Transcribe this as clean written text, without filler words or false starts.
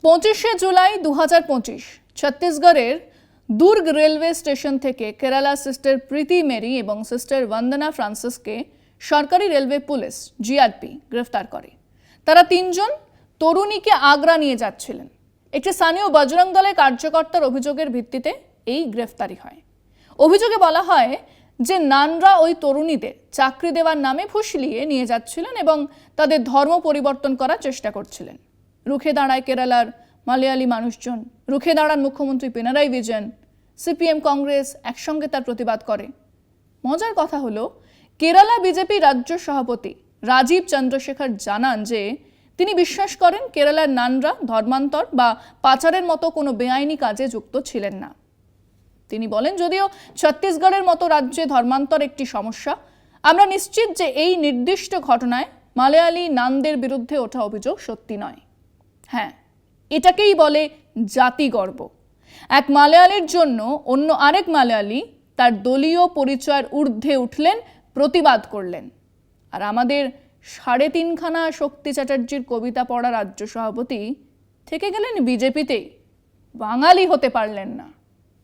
25 জুলাই 2025 ছত্তিশগড়ের দুর্গ railway station থেকে কেরালা সিস্টার প্রীতি মেরি এবং সিস্টার বন্দনা ফ্রান্সিসকে সরকারি রেলওয়ে পুলিশ জিআরপি গ্রেফতার করে। তারা তিনজন তরুণীকে আগ্রা নিয়ে যাচ্ছিলেন। একটি স্থানীয় বজরং দলের কার্যকর্তার অভিযোগের ভিত্তিতে এই গ্রেফতারি হয়। অভিযোগে বলা হয় যে নানরা ওই তরুণীদের চাকরি দেওয়ার নামে ফুসলিয়ে নিয়ে যাচ্ছিলেন এবং তাদের ধর্ম পরিবর্তন করার চেষ্টা করছিলেন। রুখে দাঁড়ায় কেরালার মালয়ালি মানুষজন, রুখে দাঁড়ান মুখ্যমন্ত্রী পিনারাই বিজয়ন, সিপিএম কংগ্রেস একসঙ্গে তার প্রতিবাদ করে। মজার কথা হলো, কেরালা বিজেপি রাজ্য সভাপতি রাজীব চন্দ্রশেখর জানান যে তিনি বিশ্বাস করেন কেরালার নানরা ধর্মান্তর বা পাচারের মতো কোনো বেআইনি কাজে যুক্ত ছিলেন না। তিনি বলেন, যদিও ছত্তিশগড়ের মতো রাজ্যে ধর্মান্তর একটি সমস্যা, আমরা নিশ্চিত যে এই নির্দিষ্ট ঘটনায় মালয়ালি নানদের বিরুদ্ধে ওঠা অভিযোগ সত্যি নয়। হ্যাঁ, এটাকেই বলে জাতিগর্ব। এক মালয়ালির জন্য অন্য আরেক মালয়ালি তার দলীয় পরিচয়ের ঊর্ধ্বে উঠলেন, প্রতিবাদ করলেন। আর আমাদের 3.5খানা শক্তি চ্যাটার্জির কবিতা পড়া রাজ্য সভাপতি থেকে গেলেন বিজেপিতেই, বাঙালি হতে পারলেন না।